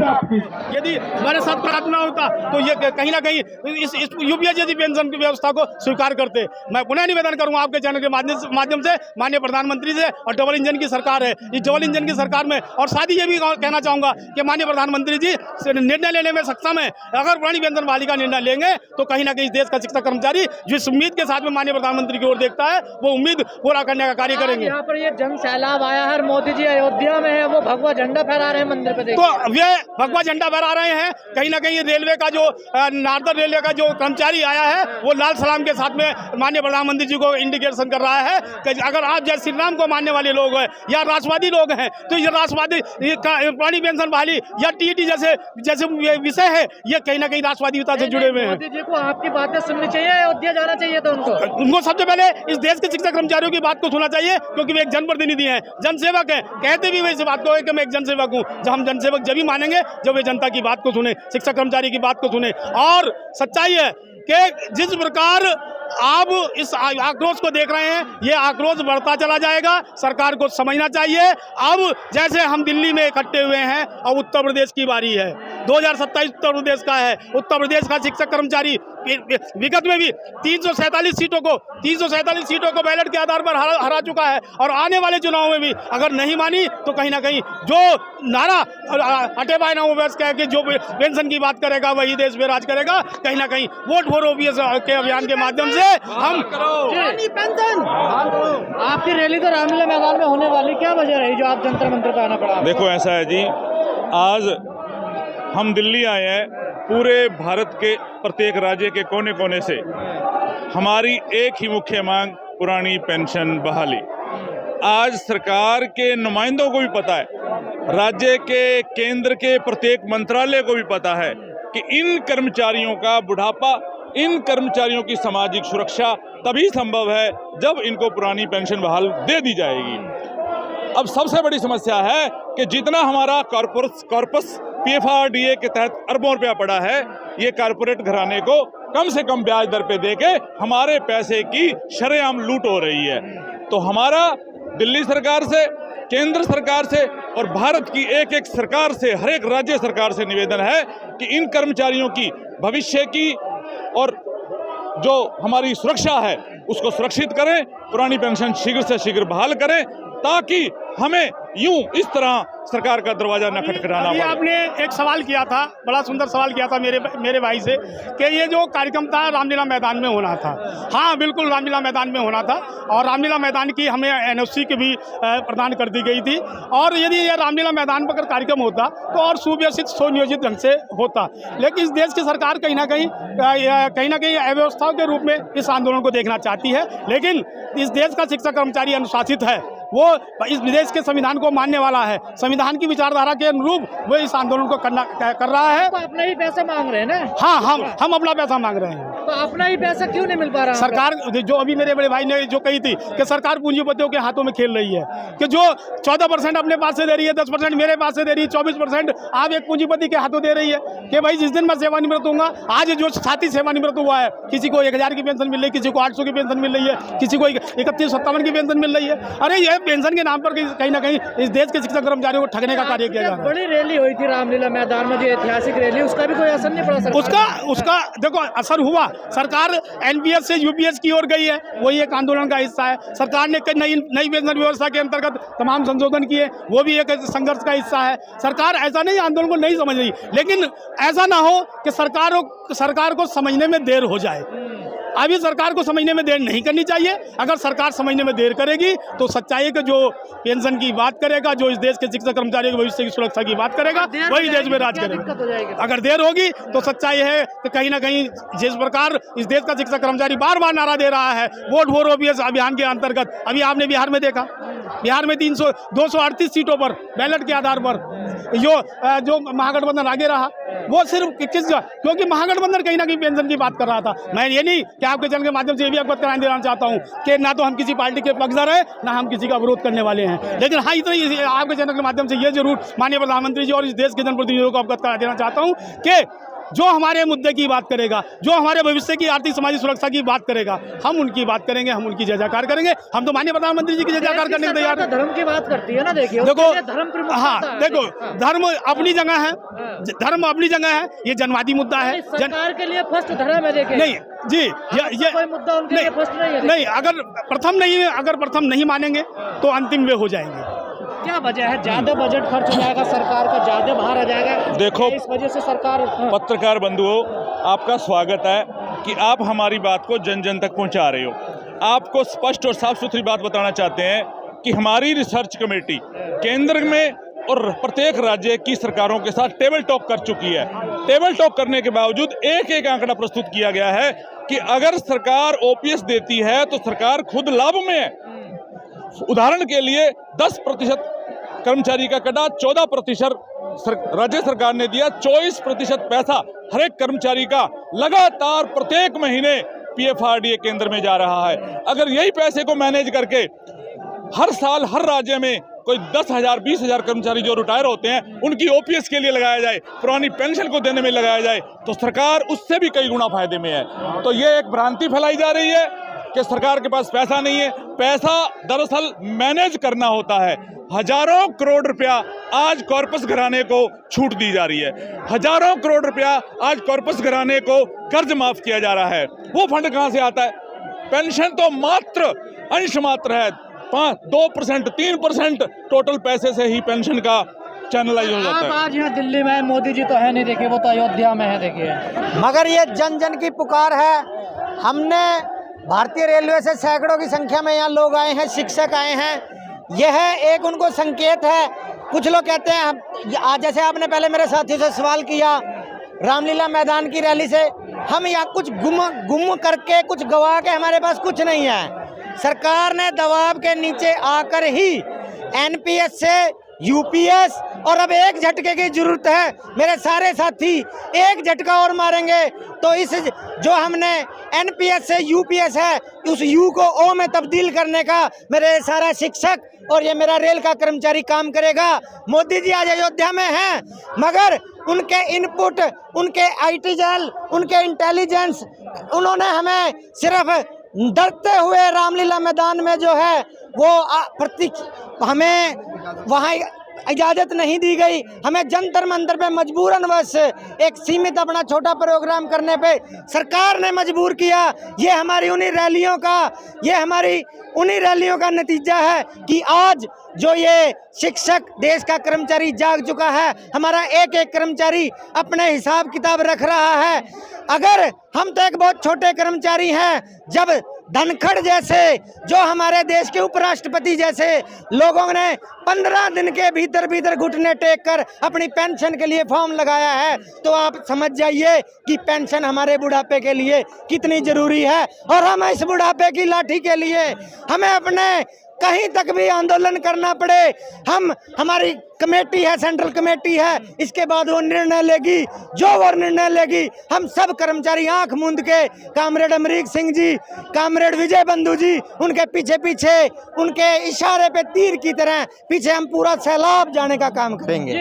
यदि हमारे साथ प्रार्थना होता तो ये कहीं ना कहीं इस यूपीए जैसी पेंशन की व्यवस्था को स्वीकार करते। मैं पुनः निवेदन करूंगा आपके चैनल के माध्यम से माननीय प्रधानमंत्री से, और डबल इंजन की सरकार है, इस डबल इंजन की सरकार में, और साथ ही ये भी कहना चाहूंगा कि माननीय प्रधानमंत्री जी निर्णय लेने में सक्षम है। अगर पुरानी पेंशन बहाली का निर्णय लेंगे तो कहीं ना कहीं देश का शिक्षक कर्मचारी जिस उम्मीद के साथ में माननीय प्रधानमंत्री की ओर देखता है, वो उम्मीद पूरा करने का कार्य करेंगे। यहाँ पर ये जन सैलाब आया है, मोदी जी अयोध्या में है, वो भगवा झंडा फहरा रहे हैं मंदिर पे, तो वे भगवा झंडा फहरा रहे हैं। कहीं ना कहीं रेलवे का जो नार्दर्न रेलवे का जो कर्मचारी आया है, वो लाल सलाम के साथ में माननीय प्रधानमंत्री जी को इंडिकेशन कर रहा है कि अगर आप जय श्री राम को मानने वाले लोग हैं या राष्ट्रवादी लोग हैं, तो ये राष्ट्रवादी पुरानी पेंशन बहाली या टीटी जैसे विषय है, ये कहीं ना कहीं राष्ट्रवादीता से जुड़े हुए हैं। मोदी जी को आपकी बातें सुननी चाहिए, अयोध्या जाना चाहिए था उनको सबसे पहले इस देश के शिक्षक कर्मचारियों की बात को सुनना चाहिए, क्योंकि वे एक जनप्रतिनिधि हैं, जनसेवक हैं। कहते भी वे इस बात को है कि मैं एक जनसेवक हूं। जब हम जनसेवक जब ही मानेंगे जब वे जनता की बात को सुने, शिक्षक कर्मचारी की बात को सुने। और सच्चाई है कि जिस प्रकार आप इस आक्रोश को देख रहे हैं, ये आक्रोश बढ़ता चला जाएगा। सरकार को समझना चाहिए, अब जैसे हम दिल्ली में इकट्ठे हुए हैं, अब उत्तर प्रदेश की बारी है। 2027 उत्तर प्रदेश का है। उत्तर प्रदेश का शिक्षक कर्मचारी विगत में भी 347 सीटों को बैलेट के आधार पर हरा चुका है, और आने वाले चुनाव में भी अगर नहीं मानी तो कहीं ना कहीं जो नारा अटे बाय ना वर्ष कह के जो पेंशन की बात करेगा वही देश में राज करेगा। कहीं ना कहीं वोट फॉर ओबीएस के अभियान के माध्यम से हम पेंशन। आपकी रैली तो रामलीला मैदान में होने वाली, क्या वजह रही जो आप जंतर मंतर पे आना पड़ा? देखो ऐसा है जी, आज हम दिल्ली आए हैं, पूरे भारत के प्रत्येक राज्य के कोने कोने से हमारी एक ही मुख्य मांग पुरानी पेंशन बहाली। आज सरकार के नुमाइंदों को भी पता है, राज्य के केंद्र के प्रत्येक मंत्रालय को भी पता है कि इन कर्मचारियों का बुढ़ापा, इन कर्मचारियों की सामाजिक सुरक्षा तभी संभव है जब इनको पुरानी पेंशन बहाल दे दी जाएगी। अब सबसे बड़ी समस्या है कि जितना हमारा कॉर्पस पीएफआरडीए के तहत अरबों रुपया पड़ा है, ये कारपोरेट घराने को कम से कम ब्याज दर पे देके हमारे पैसे की शरेआम लूट हो रही है। तो हमारा दिल्ली सरकार से, केंद्र सरकार से और भारत की एक एक सरकार से, हर एक राज्य सरकार से निवेदन है कि इन कर्मचारियों की भविष्य की और जो हमारी सुरक्षा है उसको सुरक्षित करें, पुरानी पेंशन शीघ्र से शीघ्र बहाल करें, ताकि हमें यूं इस तरह सरकार का दरवाजा न खटखटाना पड़े। आपने एक सवाल किया था, बड़ा सुंदर सवाल किया था मेरे भाई से, कि ये जो कार्यक्रम था रामलीला मैदान में होना था। हाँ बिल्कुल, रामलीला मैदान में होना था, और रामलीला मैदान की हमें एनओसी की भी प्रदान कर दी गई थी। और यदि ये रामलीला मैदान पर कार्यक्रम होता तो और सुव्यवस्थित सुनियोजित ढंग से होता, लेकिन इस देश की सरकार कहीं ना कहीं अव्यवस्थाओं के रूप में इस आंदोलन को देखना चाहती है। लेकिन इस देश का शिक्षक कर्मचारी अनुशासित है, वो इस देश के संविधान को मानने वाला है, संविधान की विचारधारा के अनुरूप वो इस आंदोलन को कर रहा है। तो अपना ही पैसा मांग रहे हैं ना? हाँ, हम अपना पैसा मांग रहे हैं। तो अपना ही पैसा क्यों नहीं मिल पा रहा? सरकार जो अभी मेरे बड़े भाई ने जो कही थी कि सरकार पूंजीपतियों के हाथों में खेल रही है, कि जो 14% अपने पास से दे रही है, 10% मेरे पास से दे रही है, 24% आप एक पूंजीपति के हाथों दे रही है कि भाई जिस दिन मैं सेवानिवृत्त होऊंगा, आज जो साथी सेवानिवृत्त हुआ है, किसी को 1000 की पेंशन मिल रही है, किसी को 800 की पेंशन मिल रही है, किसी को 3157 की पेंशन मिल रही है। अरे ये पेंशन के नाम पर कहीं ना कहीं इस देश के शिक्षक कर्मचारियों को ठगने का कार्य किया जा रहा है। बड़ी रैली हुई थी रामलीला मैदान में, जो ऐतिहासिक रैली, उसका भी कोई असर नहीं पड़ा? उसका देखो असर हुआ। सरकार एनपीएस से यूपीएस की ओर गई है, वही एक आंदोलन का हिस्सा है। सरकार ने नई पेंशन व्यवस्था के अंतर्गत तमाम संशोधन किए, वो भी एक संघर्ष का हिस्सा है। सरकार ऐसा नहीं आंदोलन को नहीं समझ रही, लेकिन ऐसा ना हो कि सरकार को समझने में देर हो जाए। अभी सरकार को समझने में देर नहीं करनी चाहिए। अगर सरकार समझने में देर करेगी तो सच्चाई के जो पेंशन की बात करेगा, जो इस देश के शिक्षक कर्मचारियों के भविष्य की सुरक्षा की बात करेगा, वही देश में राज करेगा। अगर देर होगी तो सच्चाई है कि कहीं ना कहीं जिस प्रकार इस देश का शिक्षक कर्मचारी बार बार नारा दे रहा है वोट फॉर ओबीएस अभियान के अंतर्गत, अभी आपने बिहार में देखा, बिहार में 238 सीटों पर बैलेट के आधार पर जो महागठबंधन आगे रहा, वो सिर्फ क्योंकि महागठबंधन कहीं ना कहीं पेंशन की बात कर रहा था। मैं ये नहीं कि आपके चैनल के माध्यम से ये भी अवगत कराने देना चाहता हूँ कि ना तो हम किसी पार्टी के पक्षधर हैं, ना हम किसी का विरोध करने वाले हैं, लेकिन हाँ इतना ही आपके चैनल के माध्यम से ये जरूर माननीय प्रधानमंत्री जी और इस देश के जनप्रतिनिधियों को अवगत करा देना चाहता हूँ कि जो हमारे मुद्दे की बात करेगा, जो हमारे भविष्य की आर्थिक सामाजिक सुरक्षा की बात करेगा, हम उनकी बात करेंगे, हम उनकी जय जयकार करेंगे। हम तो माननीय प्रधानमंत्री जी की जय जयकार करने के तैयार हैं। धर्म की बात करती है ना, देखिए देखो, धर्म प्रमुख हाँ होता है। देखो, हाँ। धर्म अपनी जगह है, धर्म अपनी जगह है, ये जनवादी मुद्दा है। सरकार के लिए फर्स्ट धर्म है, देखिए नहीं जी, ये कोई मुद्दा उनके लिए फर्स्ट नहीं है। नहीं, अगर प्रथम नहीं मानेंगे तो अंतिम वे हो जाएंगे। क्या वजह है? ज्यादा बजट खर्च हो जाएगा सरकार का, ज्यादा बाहर आ जाएगा, देखो, इस वजह से सरकार। पत्रकार बंधुओं, आपका स्वागत है कि आप हमारी बात को जन जन तक पहुंचा रहे हो। आपको स्पष्ट और साफ सुथरी बात बताना चाहते हैं कि हमारी रिसर्च कमेटी केंद्र में और प्रत्येक राज्य की सरकारों के साथ टेबल टॉक कर चुकी है। टेबल टॉक करने के बावजूद एक एक आंकड़ा प्रस्तुत किया गया है कि अगर सरकार ओपीएस देती है तो सरकार खुद लाभ में है। उदाहरण के लिए 10% कर्मचारी का कटा, 14% राज्य सरकार ने दिया, 24% पैसा हर एक कर्मचारी का लगातार प्रत्येक महीने पीएफआरडीए केंद्र में जा रहा है। अगर यही पैसे को मैनेज करके हर साल हर राज्य में कोई 10,000 20,000 कर्मचारी जो रिटायर होते हैं उनकी ओपीएस के लिए लगाया जाए, पुरानी पेंशन को देने में लगाया जाए, तो सरकार उससे भी कई गुना फायदे में है। तो ये एक भ्रांति फैलाई जा रही है कि सरकार के पास पैसा नहीं है। पैसा दरअसल मैनेज करना होता है। हजारों करोड़ रुपया आज कॉर्पस घराने को छूट दी जा रही है, हजारों करोड़ रुपया आज कॉर्पस घराने को कर्ज माफ किया जा रहा है। वो फंड कहां से आता है? पेंशन तो मात्र अंश मात्र है, 2% 3% टोटल पैसे से ही पेंशन का चैनलाइज हो जाता है। आज यहाँ दिल्ली में मोदी जी तो है नहीं, देखिए वो तो अयोध्या में है, देखिए। मगर ये जन जन की पुकार है। हमने भारतीय रेलवे से सैकड़ों की संख्या में यहाँ लोग आए हैं, शिक्षक आए हैं। यह एक उनको संकेत है। कुछ लोग कहते हैं, आज जैसे आपने पहले मेरे साथियों से सवाल किया रामलीला मैदान की रैली से, हम यहाँ कुछ गुम करके कुछ गवा के हमारे पास कुछ नहीं है। सरकार ने दबाव के नीचे आकर ही एनपीएस से यूपीएस और अब एक झटके की जरूरत है। मेरे सारे साथी एक झटका और मारेंगे तो इस जो हमने एनपीएस से यूपीएस है उस यू को ओ में तब्दील करने का मेरे सारा शिक्षक और ये मेरा रेल का कर्मचारी काम करेगा। मोदी जी आज अयोध्या में हैं, मगर उनके इनपुट, उनके आईटी जेल, उनके इंटेलिजेंस, उन्होंने हमें सिर्फ डरते हुए रामलीला मैदान में जो है वो हमें वहाँ इजाज़त नहीं दी गई। हमें जंतर मंतर पे मजबूरन बस एक सीमित अपना छोटा प्रोग्राम करने पे सरकार ने मजबूर किया। ये हमारी उन्हीं रैलियों का नतीजा है कि आज जो ये शिक्षक देश का कर्मचारी जाग चुका है। हमारा एक एक कर्मचारी अपने हिसाब किताब रख रहा है। अगर हम तो एक बहुत छोटे कर्मचारी हैं, जब धनखड़ जैसे जो हमारे देश के उपराष्ट्रपति जैसे लोगों ने 15 दिन के भीतर घुटने टेक कर अपनी पेंशन के लिए फॉर्म लगाया है, तो आप समझ जाइए कि पेंशन हमारे बुढ़ापे के लिए कितनी जरूरी है। और हम इस बुढ़ापे की लाठी के लिए हमें अपने कहीं तक भी आंदोलन करना पड़े, हमारी कमेटी है, सेंट्रल कमेटी है, इसके बाद वो निर्णय लेगी, जो वो निर्णय लेगी हम सब कर्मचारी आंख मूंद के कामरेड अमरीक सिंह जी, कामरेड विजय बंधु जी, उनके पीछे उनके इशारे पे तीर की तरह पीछे हम पूरा सैलाब जाने का काम करेंगे।